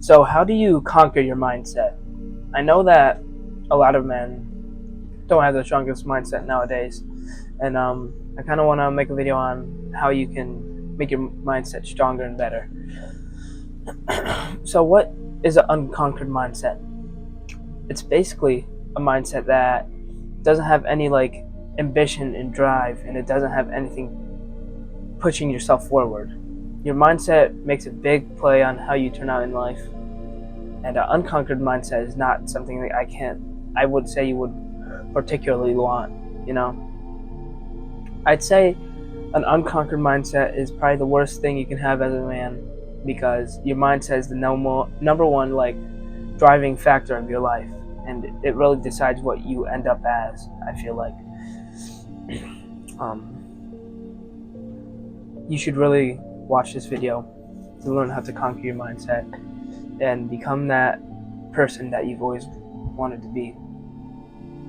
So, how do you conquer your mindset? I know that a lot of men don't have the strongest mindset nowadays, and I kind of want to make a video on how you can make your mindset stronger and better. So, what is an unconquered mindset? It's basically a mindset that doesn't have any ambition and drive, and it doesn't have anything pushing yourself forward. Your mindset makes a big play on how you turn out in life. And an unconquered mindset is not something that I would say you would particularly want, you know. I'd say an unconquered mindset is probably the worst thing you can have as a man, because your mindset is the number one driving factor of your life, and it really decides what you end up as, I feel like. You should really watch this video to learn how to conquer your mindset and become that person that you've always wanted to be.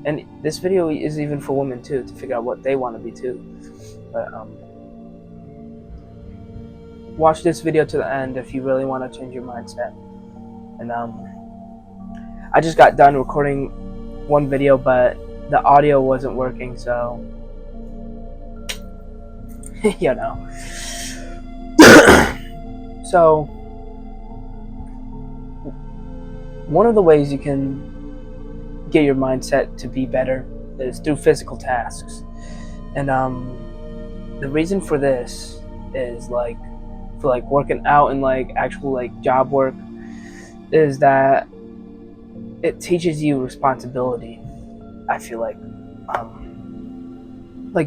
And this video is even for women too, to figure out what they want to be too. But watch this video to the end if you really want to change your mindset. And I just got done recording one video, but the audio wasn't working, so you know. So one of the ways you can get your mindset to be better is through physical tasks. And the reason for this is for working out and actual job work, is that it teaches you responsibility. I feel like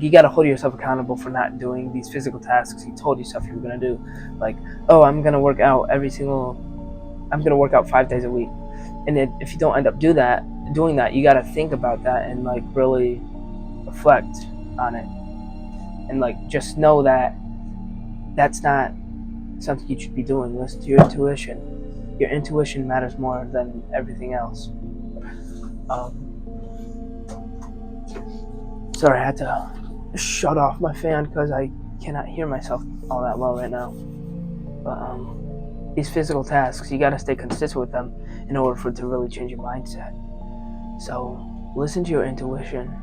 you got to hold yourself accountable for not doing these physical tasks you told yourself you were going to do. I'm going to work out I'm going to work out 5 days a week. And if you don't end up doing that, you got to think about that and really reflect on it. And just know that that's not something you should be doing. Listen to your intuition. Your intuition matters more than everything else. Sorry, I had to shut off my fan because I cannot hear myself all that well right now. But these physical tasks, you got to stay consistent with them in order for it to really change your mindset. So listen to your intuition,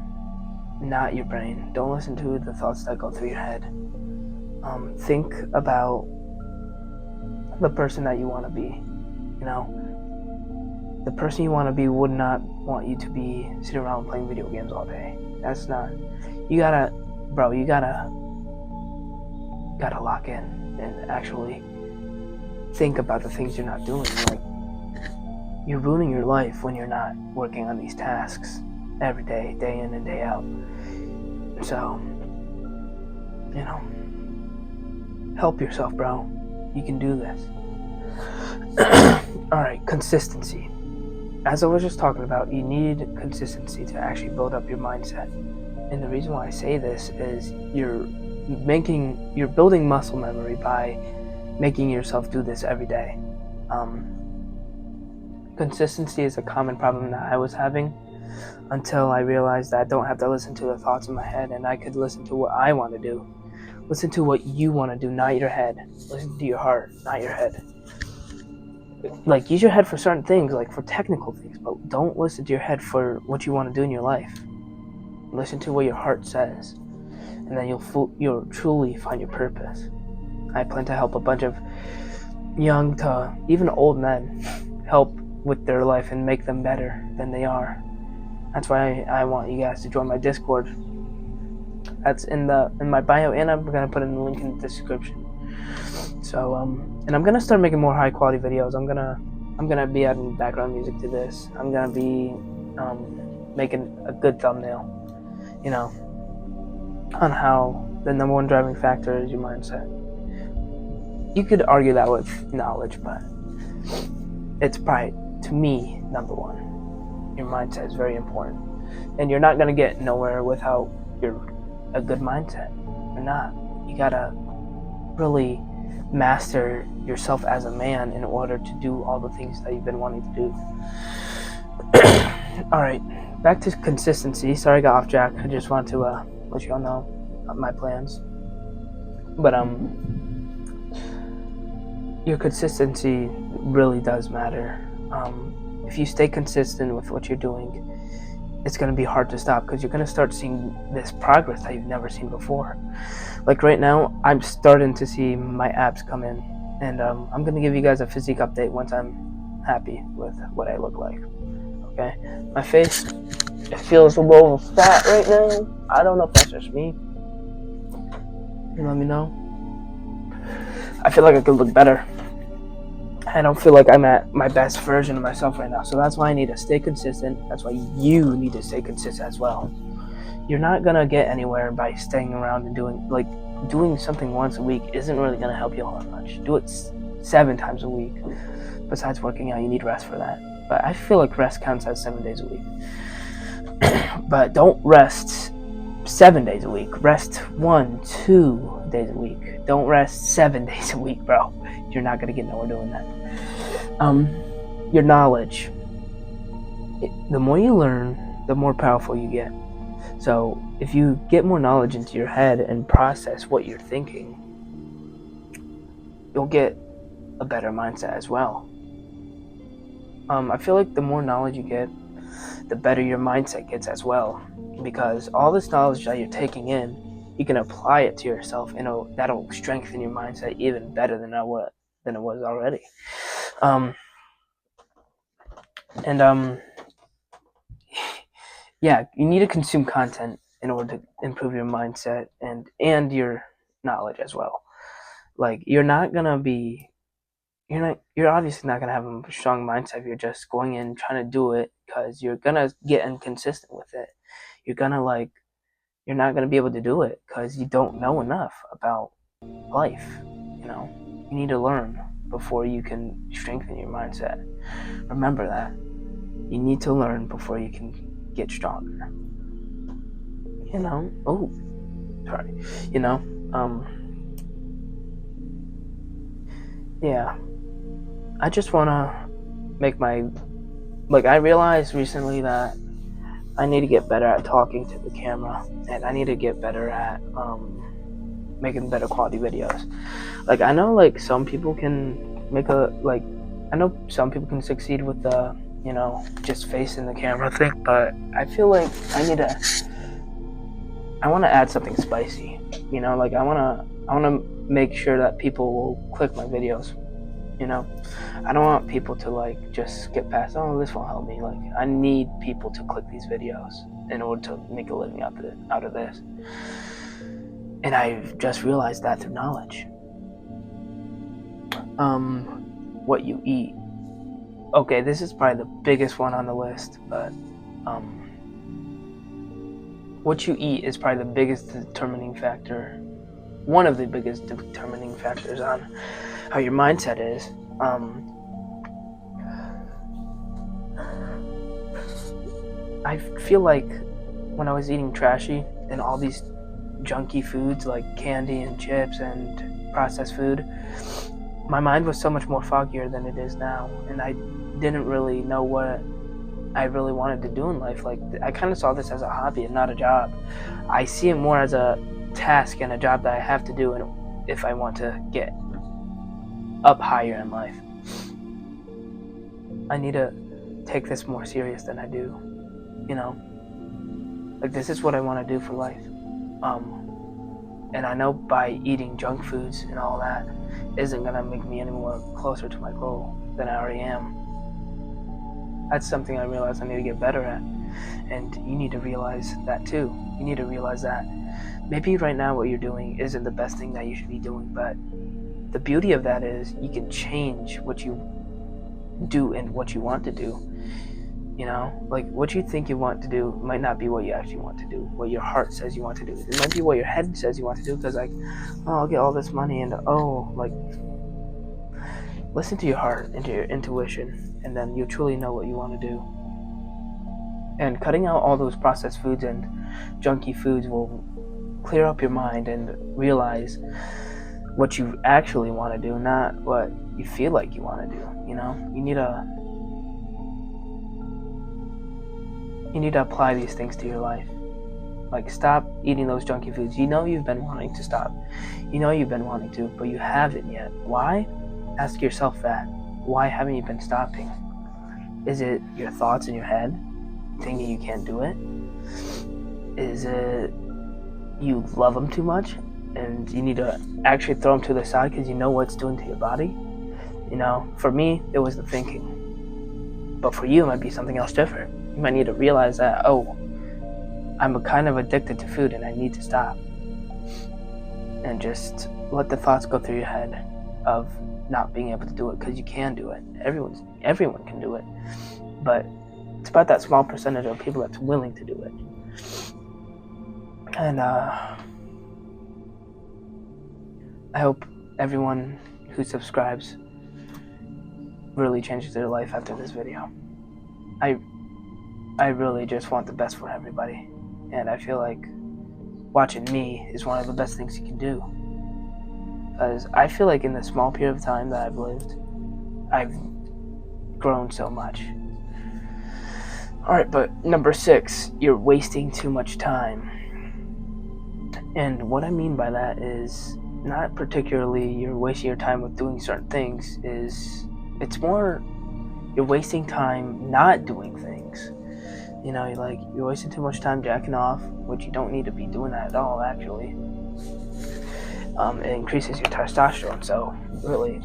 not your brain. Don't listen to the thoughts that go through your head. Think about the person that you want to be. You know, the person you want to be would not want you to be sitting around playing video games all day. That's not. You gotta lock in and actually think about the things you're not doing. You're ruining your life when you're not working on these tasks every day, day in and day out. So, help yourself, bro. You can do this. Alright, consistency. As I was just talking about, you need consistency to actually build up your mindset. And the reason why I say this is you're building muscle memory by making yourself do this every day. Consistency is a common problem that I was having until I realized that I don't have to listen to the thoughts in my head, and I could listen to what I want to do. Listen to what you want to do, not your head. Listen to your heart, not your head. Use your head for certain things, for technical things, but don't listen to your head for what you want to do in your life. Listen to what your heart says, and then you'll truly find your purpose. I plan to help a bunch of young to even old men help with their life and make them better than they are. That's why I want you guys to join my Discord. That's in my bio, and I'm gonna put in the link in the description. So and I'm gonna start making more high quality videos. I'm gonna be adding background music to this. I'm gonna be making a good thumbnail, on how the number one driving factor is your mindset. You could argue that with knowledge, but it's probably, to me, number one. Your mindset is very important, and you're not gonna get nowhere without a good mindset. You're not. You gotta really master yourself as a man in order to do all the things that you've been wanting to do. Alright, back to consistency. Sorry I got off track. I just want to let you all know my plans. But your consistency really does matter. If you stay consistent with what you're doing, it's going to be hard to stop because you're going to start seeing this progress that you've never seen before. Like right now, I'm starting to see my abs come in, and I'm going to give you guys a physique update once I'm happy with what I look like. Okay, my face, it feels a little fat right now. I don't know if that's just me. You let me know. I feel like I could look better. I don't feel like I'm at my best version of myself right now. So that's why I need to stay consistent. That's why you need to stay consistent as well. You're not going to get anywhere by staying around and doing something once a week isn't really going to help you all that much. Do it 7 times a week. Besides working out, you need rest for that. But I feel like rest counts as 7 days a week. But don't rest 7 days a week. Rest 1-2 days a week. Don't rest 7 days a week, bro. You're not gonna get nowhere doing that. Your knowledge. The more you learn, the more powerful you get. So if you get more knowledge into your head and process what you're thinking, you'll get a better mindset as well. I feel like the more knowledge you get, the better your mindset gets as well. Because all this knowledge that you're taking in, you can apply it to yourself, and that'll strengthen your mindset even better than it was already. Yeah, you need to consume content in order to improve your mindset and your knowledge as well. Like you're obviously not gonna have a strong mindset if you're just going in trying to do it, because you're gonna get inconsistent with it. You're not gonna be able to do it because you don't know enough about life. You need to learn before you can strengthen your mindset. Remember that. You need to learn before you can get stronger. Yeah. I just want to make I realized recently that I need to get better at talking to the camera, and I need to get better at making better quality videos. Like, I know, some people can I know some people can succeed with the, just facing the camera thing, but I feel like I want to add something spicy, I want to make sure that people will click my videos, I don't want people to, just skip past, oh, this won't help me. I need people to click these videos in order to make a living out of this. And I've just realized that through knowledge. What you eat. Okay, this is probably the biggest one on the list, but what you eat is probably the biggest determining factor. One of the biggest determining factors on how your mindset is. I feel like when I was eating trashy and all these junky foods like candy and chips and processed food, my mind was so much more foggier than it is now, and I didn't really know what I really wanted to do in life. I kind of saw this as a hobby and not a job. I see it more as a task and a job that I have to do if I want to get up higher in life. I need to take this more serious than I do. This is what I want to do for life. And I know by eating junk foods and all that isn't going to make me any more closer to my goal than I already am. That's something I realize I need to get better at. And you need to realize that too. You need to realize that maybe right now what you're doing isn't the best thing that you should be doing, but the beauty of that is you can change what you do and what you want to do. What you think you want to do might not be what you actually want to do, what your heart says you want to do. It might be what your head says you want to do, because I'll get all this money, and listen to your heart and to your intuition, and then you truly know what you want to do. And cutting out all those processed foods and junky foods will clear up your mind and realize what you actually want to do, not what you feel like you want to do. You need to apply these things to your life. Stop eating those junky foods. You've been wanting to stop. You've been wanting to, but you haven't yet. Why? Ask yourself that. why haven't you been stopping? Is it your thoughts in your head thinking you can't do it? Is it you love them too much and you need to actually throw them to the side because you know what it's doing to your body? You know, for me, it was the thinking. But for you, it might be something else different. You might need to realize that, oh, I'm kind of addicted to food and I need to stop. And just let the thoughts go through your head of not being able to do it, because you can do it. Everyone can do it. But it's about that small percentage of people that's willing to do it. And I hope everyone who subscribes really changes their life after this video. I really just want the best for everybody. And I feel like watching me is one of the best things you can do. Because I feel like in the small period of time that I've lived, I've grown so much. Alright, but number 6, you're wasting too much time. And what I mean by that is not particularly you're wasting your time with doing certain things, it's more you're wasting time not doing things. You know, you're wasting too much time jacking off, which you don't need to be doing that at all, actually. It increases your testosterone, so really,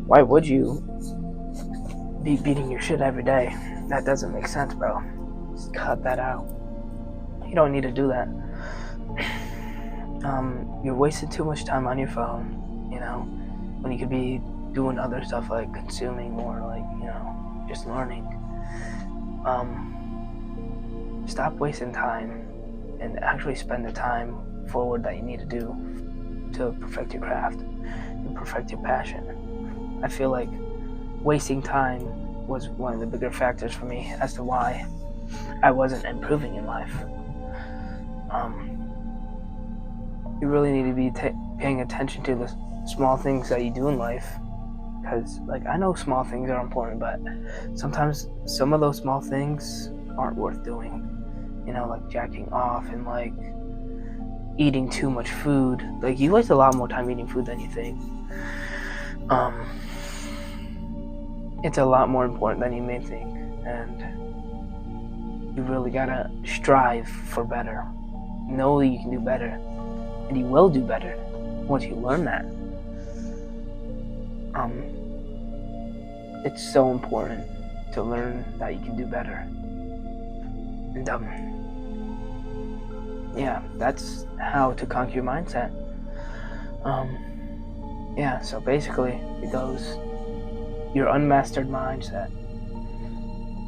why would you be beating your shit every day? That doesn't make sense, bro. Just cut that out. You don't need to do that. You're wasting too much time on your phone, you know, when you could be doing other stuff like consuming or just learning. Stop wasting time and actually spend the time forward that you need to do to perfect your craft and perfect your passion. I feel like wasting time was one of the bigger factors for me as to why I wasn't improving in life. You really need to be paying attention to the small things that you do in life, because I know small things are important, but sometimes some of those small things aren't worth doing. You know, like jacking off and eating too much food. You waste a lot more time eating food than you think. It's a lot more important than you may think, and you really gotta strive for better. Know that you can do better, and you will do better once you learn that. It's so important to learn that you can do better. And yeah, that's how to conquer your mindset. Yeah, so basically it goes your unmastered mindset,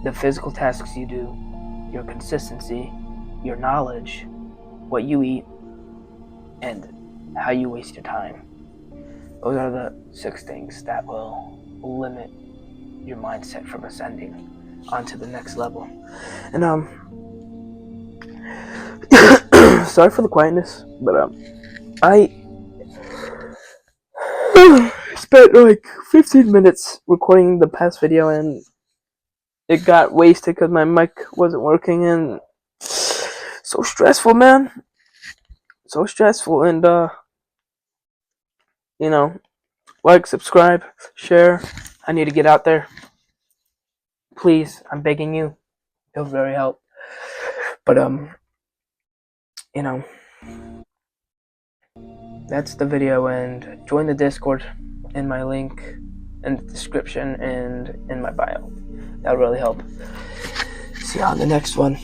the physical tasks you do, your consistency, your knowledge, what you eat, and how you waste your time. Those are the 6 things that will limit your mindset from ascending onto the next level. And sorry for the quietness, but I spent 15 minutes recording the past video and it got wasted because my mic wasn't working, and so stressful, man. So stressful. And subscribe, share. I need to get out there. Please, I'm begging you. It'll very help. But that's the video, and join the Discord in my link in the description and in my bio. That'll really help. See you on the next one.